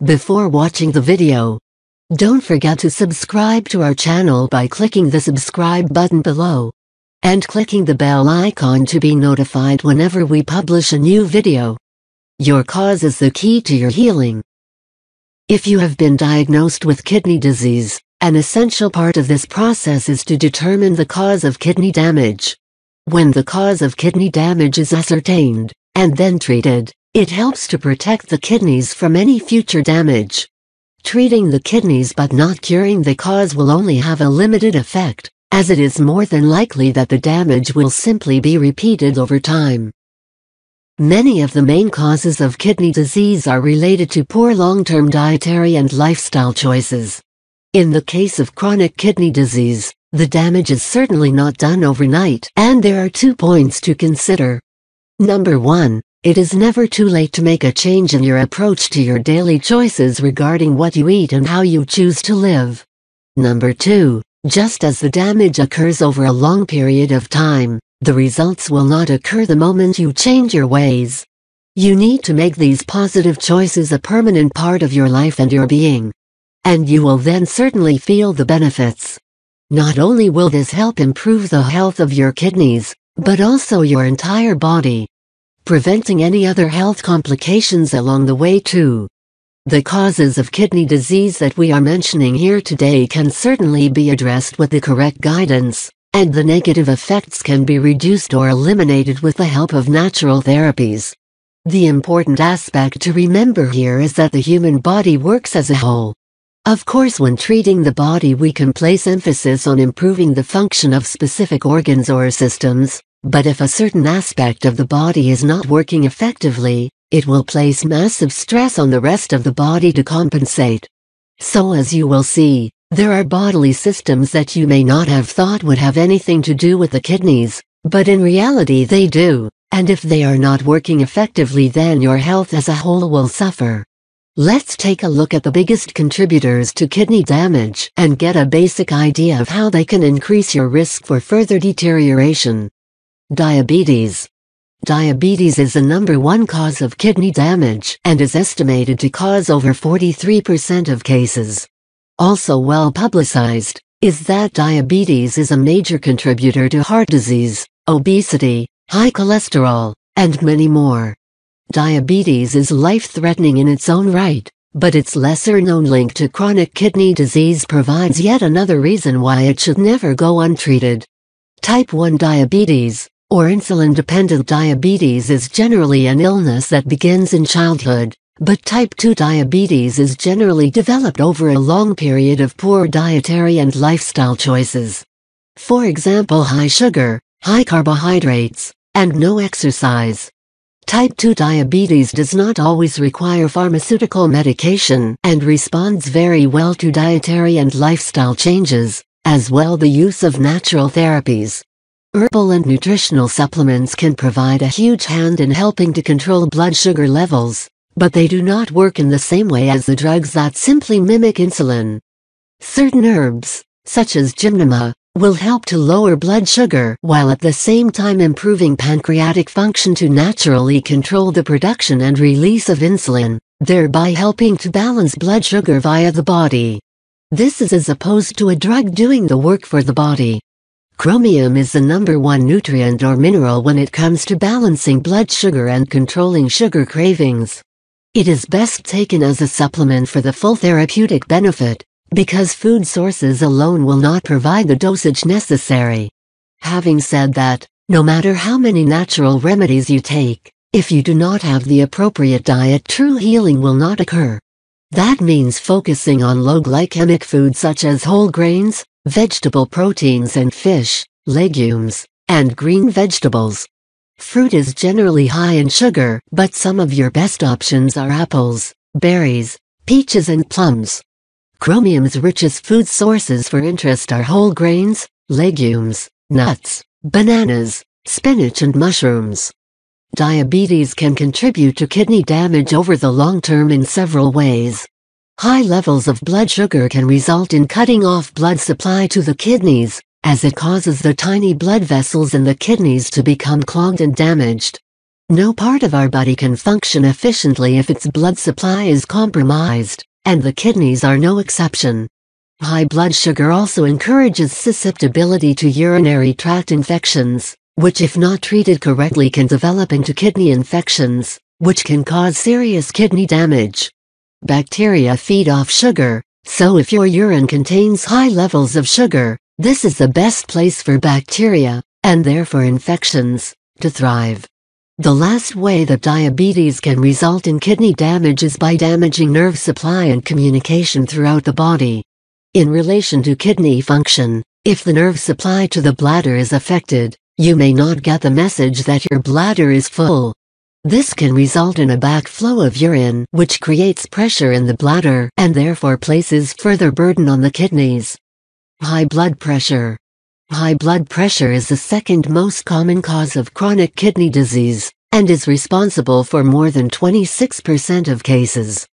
Before watching the video, don't forget to subscribe to our channel by clicking the subscribe button below and clicking the bell icon to be notified whenever we publish a new video. Your cause is the key to your healing. If you have been diagnosed with kidney disease, an essential part of this process is to determine the cause of kidney damage. When the cause of kidney damage is ascertained and then treated, it helps to protect the kidneys from any future damage. Treating the kidneys but not curing the cause will only have a limited effect, as it is more than likely that the damage will simply be repeated over time. Many of the main causes of kidney disease are related to poor long-term dietary and lifestyle choices. In the case of chronic kidney disease, the damage is certainly not done overnight, and there are 2 points to consider. Number 1, it is never too late to make a change in your approach to your daily choices regarding what you eat and how you choose to live. Number 2, just as the damage occurs over a long period of time, the results will not occur the moment you change your ways. You need to make these positive choices a permanent part of your life and your being. And you will then certainly feel the benefits. Not only will this help improve the health of your kidneys, but also your entire body, preventing any other health complications along the way too. The causes of kidney disease that we are mentioning here today can certainly be addressed with the correct guidance, and the negative effects can be reduced or eliminated with the help of natural therapies. The important aspect to remember here is that the human body works as a whole. Of course, when treating the body we can place emphasis on improving the function of specific organs or systems, but if a certain aspect of the body is not working effectively, it will place massive stress on the rest of the body to compensate. So as you will see, there are bodily systems that you may not have thought would have anything to do with the kidneys, but in reality they do, and if they are not working effectively then your health as a whole will suffer. Let's take a look at the biggest contributors to kidney damage and get a basic idea of how they can increase your risk for further deterioration. Diabetes. Diabetes is the #1 cause of kidney damage and is estimated to cause over 43% of cases. Also well publicized is that diabetes is a major contributor to heart disease, obesity, high cholesterol, and many more. Diabetes is life-threatening in its own right, but its lesser-known link to chronic kidney disease provides yet another reason why it should never go untreated. Type 1 diabetes, or insulin-dependent diabetes, is generally an illness that begins in childhood, but type 2 diabetes is generally developed over a long period of poor dietary and lifestyle choices. For example, high sugar, high carbohydrates, and no exercise. Type 2 diabetes does not always require pharmaceutical medication and responds very well to dietary and lifestyle changes, as well the use of natural therapies. Herbal and nutritional supplements can provide a huge hand in helping to control blood sugar levels, but they do not work in the same way as the drugs that simply mimic insulin. Certain herbs, such as gymnema, will help to lower blood sugar while at the same time improving pancreatic function to naturally control the production and release of insulin, thereby helping to balance blood sugar via the body. This is as opposed to a drug doing the work for the body. Chromium is the #1 nutrient or mineral when it comes to balancing blood sugar and controlling sugar cravings. It is best taken as a supplement for the full therapeutic benefit, because food sources alone will not provide the dosage necessary. Having said that, no matter how many natural remedies you take, if you do not have the appropriate diet, true healing will not occur. That means focusing on low glycemic foods such as whole grains, vegetable proteins and fish, legumes, and green vegetables. Fruit is generally high in sugar, but some of your best options are apples, berries, peaches and plums. Chromium's richest food sources for interest are whole grains, legumes, nuts, bananas, spinach and mushrooms. Diabetes can contribute to kidney damage over the long term in several ways. High levels of blood sugar can result in cutting off blood supply to the kidneys, as it causes the tiny blood vessels in the kidneys to become clogged and damaged. No part of our body can function efficiently if its blood supply is compromised, and the kidneys are no exception. High blood sugar also encourages susceptibility to urinary tract infections, which if not treated correctly can develop into kidney infections, which can cause serious kidney damage. Bacteria feed off sugar, so if your urine contains high levels of sugar, this is the best place for bacteria, and therefore infections, to thrive. The last way that diabetes can result in kidney damage is by damaging nerve supply and communication throughout the body. In relation to kidney function, if the nerve supply to the bladder is affected, you may not get the message that your bladder is full. This can result in a backflow of urine, which creates pressure in the bladder and therefore places further burden on the kidneys. High blood pressure. High blood pressure is the second most common cause of chronic kidney disease, and is responsible for more than 26% of cases.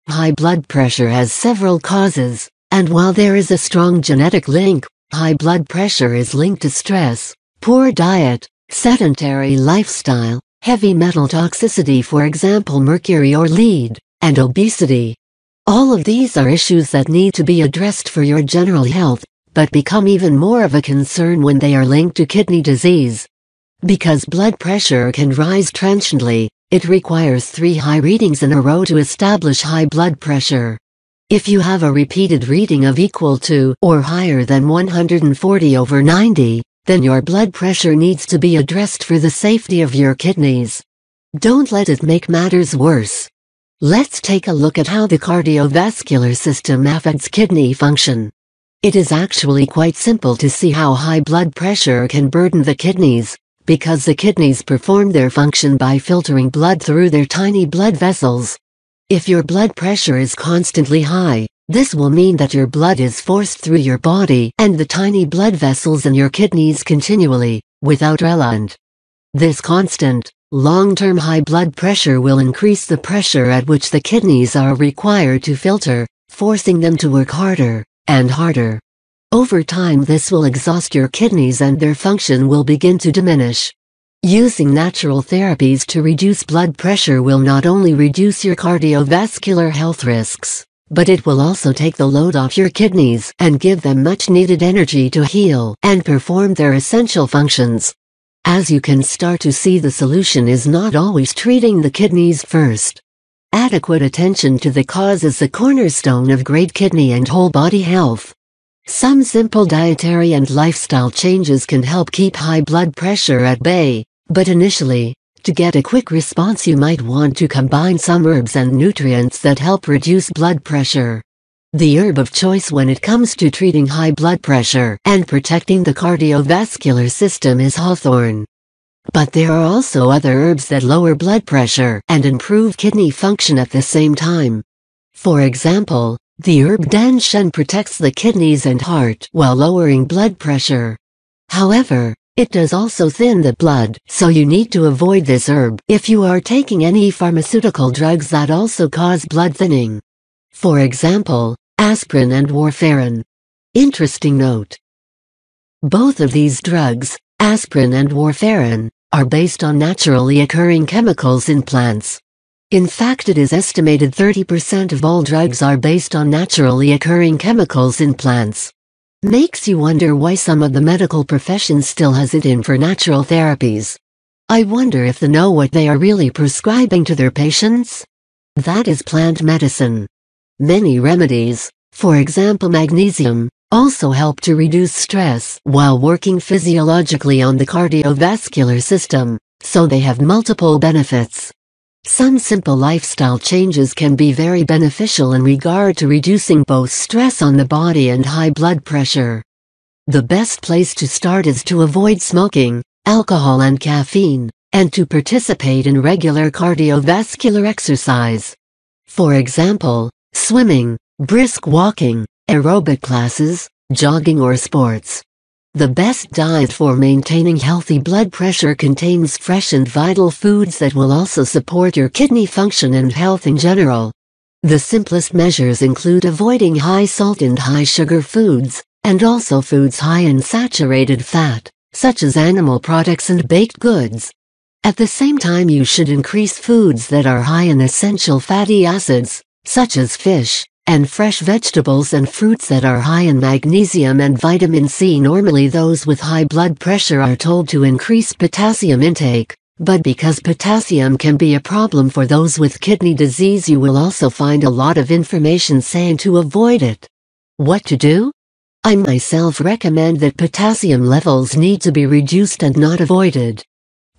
High blood pressure has several causes, and while there is a strong genetic link, high blood pressure is linked to stress, poor diet, sedentary lifestyle, heavy metal toxicity, for example mercury or lead, and obesity. All of these are issues that need to be addressed for your general health, but become even more of a concern when they are linked to kidney disease. Because blood pressure can rise transiently, it requires 3 high readings in a row to establish high blood pressure. If you have a repeated reading of equal to or higher than 140/90, then your blood pressure needs to be addressed for the safety of your kidneys. Don't let it make matters worse. Let's take a look at how the cardiovascular system affects kidney function. It is actually quite simple to see how high blood pressure can burden the kidneys, because the kidneys perform their function by filtering blood through their tiny blood vessels. If your blood pressure is constantly high, this will mean that your blood is forced through your body and the tiny blood vessels in your kidneys continually, without relent. This constant, long-term high blood pressure will increase the pressure at which the kidneys are required to filter, forcing them to work harder and harder. Over time this will exhaust your kidneys and their function will begin to diminish. Using natural therapies to reduce blood pressure will not only reduce your cardiovascular health risks, but it will also take the load off your kidneys and give them much needed energy to heal and perform their essential functions. As you can start to see, the solution is not always treating the kidneys first. Adequate attention to the cause is the cornerstone of great kidney and whole body health. Some simple dietary and lifestyle changes can help keep high blood pressure at bay, but initially, to get a quick response you might want to combine some herbs and nutrients that help reduce blood pressure. The herb of choice when it comes to treating high blood pressure and protecting the cardiovascular system is hawthorn. But there are also other herbs that lower blood pressure and improve kidney function at the same time. For example, the herb danshen protects the kidneys and heart while lowering blood pressure. However, it does also thin the blood, so you need to avoid this herb if you are taking any pharmaceutical drugs that also cause blood thinning. For example, aspirin and warfarin. Interesting note. Both of these drugs, aspirin and warfarin, are based on naturally occurring chemicals in plants. In fact, it is estimated 30% of all drugs are based on naturally occurring chemicals in plants. Makes you wonder why some of the medical profession still has it in for natural therapies. I wonder if they know what they are really prescribing to their patients? That is plant medicine. Many remedies, for example magnesium, also help to reduce stress while working physiologically on the cardiovascular system, so they have multiple benefits. Some simple lifestyle changes can be very beneficial in regard to reducing both stress on the body and high blood pressure. The best place to start is to avoid smoking, alcohol and caffeine, and to participate in regular cardiovascular exercise. For example, swimming, brisk walking, aerobic classes, jogging or sports. The best diet for maintaining healthy blood pressure contains fresh and vital foods that will also support your kidney function and health in general. The simplest measures include avoiding high salt and high sugar foods, and also foods high in saturated fat, such as animal products and baked goods. At the same time, you should increase foods that are high in essential fatty acids, such as fish, and fresh vegetables and fruits that are high in magnesium and vitamin C. Normally those with high blood pressure are told to increase potassium intake, but because potassium can be a problem for those with kidney disease, you will also find a lot of information saying to avoid it. What to do? I myself recommend that potassium levels need to be reduced and not avoided.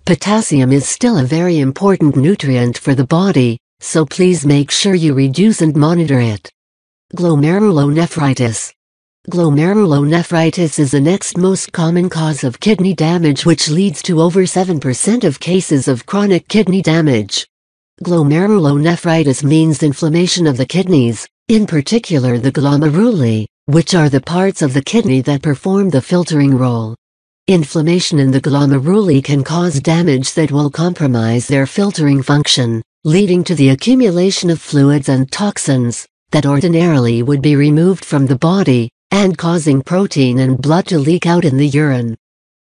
Potassium is still a very important nutrient for the body, so please make sure you reduce and monitor it. Glomerulonephritis. Glomerulonephritis is the next most common cause of kidney damage, which leads to over 7% of cases of chronic kidney damage. Glomerulonephritis means inflammation of the kidneys, in particular the glomeruli, which are the parts of the kidney that perform the filtering role. Inflammation in the glomeruli can cause damage that will compromise their filtering function, leading to the accumulation of fluids and toxins that ordinarily would be removed from the body, and causing protein and blood to leak out in the urine.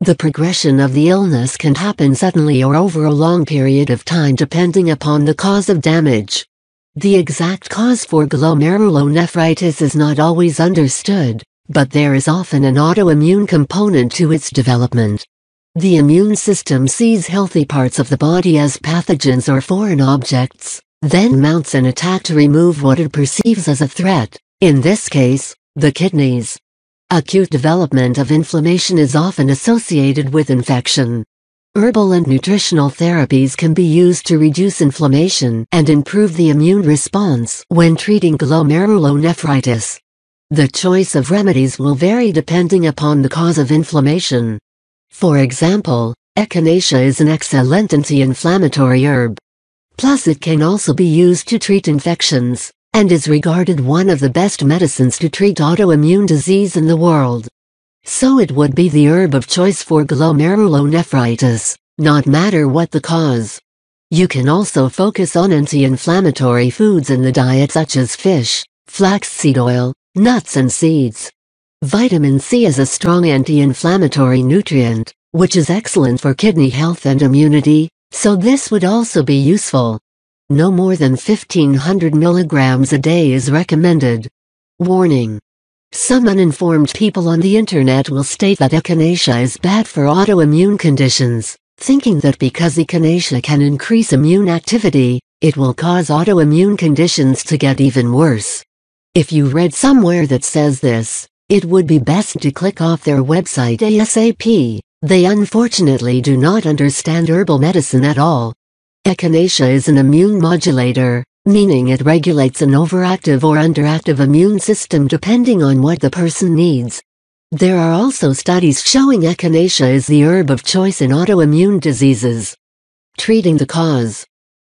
The progression of the illness can happen suddenly or over a long period of time depending upon the cause of damage. The exact cause for glomerulonephritis is not always understood, but there is often an autoimmune component to its development. The immune system sees healthy parts of the body as pathogens or foreign objects, then mounts an attack to remove what it perceives as a threat, in this case, the kidneys. Acute development of inflammation is often associated with infection. Herbal and nutritional therapies can be used to reduce inflammation and improve the immune response when treating glomerulonephritis. The choice of remedies will vary depending upon the cause of inflammation. For example, echinacea is an excellent anti-inflammatory herb. Plus it can also be used to treat infections, and is regarded one of the best medicines to treat autoimmune disease in the world. So it would be the herb of choice for glomerulonephritis, not matter what the cause. You can also focus on anti-inflammatory foods in the diet such as fish, flaxseed oil, nuts and seeds. Vitamin C is a strong anti-inflammatory nutrient, which is excellent for kidney health and immunity, so this would also be useful. No more than 1500 milligrams a day is recommended. Warning. Some uninformed people on the internet will state that echinacea is bad for autoimmune conditions, thinking that because echinacea can increase immune activity, it will cause autoimmune conditions to get even worse. If you read somewhere that says this, it would be best to click off their website ASAP. They unfortunately do not understand herbal medicine at all. Echinacea is an immune modulator, meaning it regulates an overactive or underactive immune system depending on what the person needs. There are also studies showing echinacea is the herb of choice in autoimmune diseases. Treating the cause.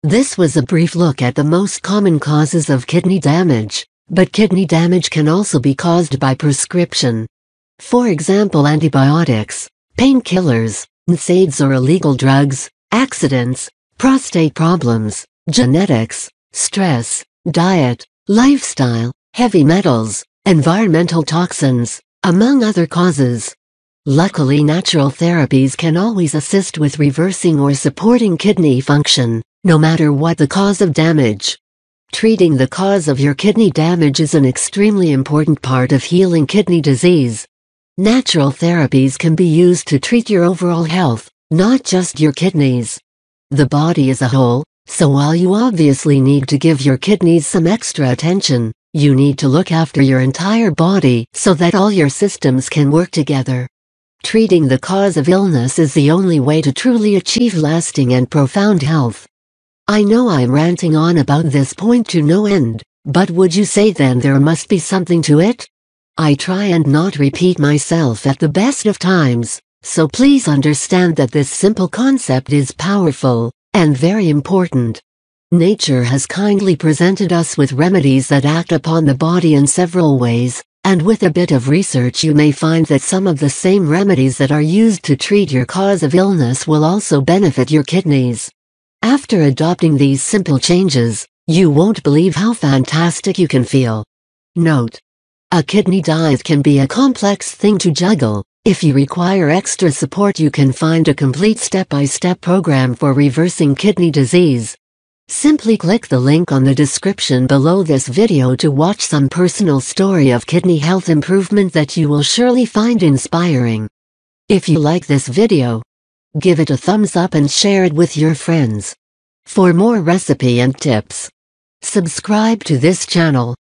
This was a brief look at the most common causes of kidney damage, but kidney damage can also be caused by prescription. For example, antibiotics, painkillers, NSAIDs or illegal drugs, accidents, prostate problems, genetics, stress, diet, lifestyle, heavy metals, environmental toxins, among other causes. Luckily, natural therapies can always assist with reversing or supporting kidney function, no matter what the cause of damage. Treating the cause of your kidney damage is an extremely important part of healing kidney disease. Natural therapies can be used to treat your overall health, not just your kidneys. The body as a whole, so while you obviously need to give your kidneys some extra attention, you need to look after your entire body so that all your systems can work together. Treating the cause of illness is the only way to truly achieve lasting and profound health. I know I'm ranting on about this point to no end, but would you say then there must be something to it? I try and not repeat myself at the best of times, so please understand that this simple concept is powerful and very important. Nature has kindly presented us with remedies that act upon the body in several ways, and with a bit of research you may find that some of the same remedies that are used to treat your cause of illness will also benefit your kidneys. After adopting these simple changes, you won't believe how fantastic you can feel. Note: a kidney diet can be a complex thing to juggle, If you require extra support, you can find a complete step-by-step program for reversing kidney disease. Simply click the link on the description below this video to watch some personal story of kidney health improvement that you will surely find inspiring. If you like this video, give it a thumbs up and share it with your friends. For more recipe and tips, subscribe to this channel.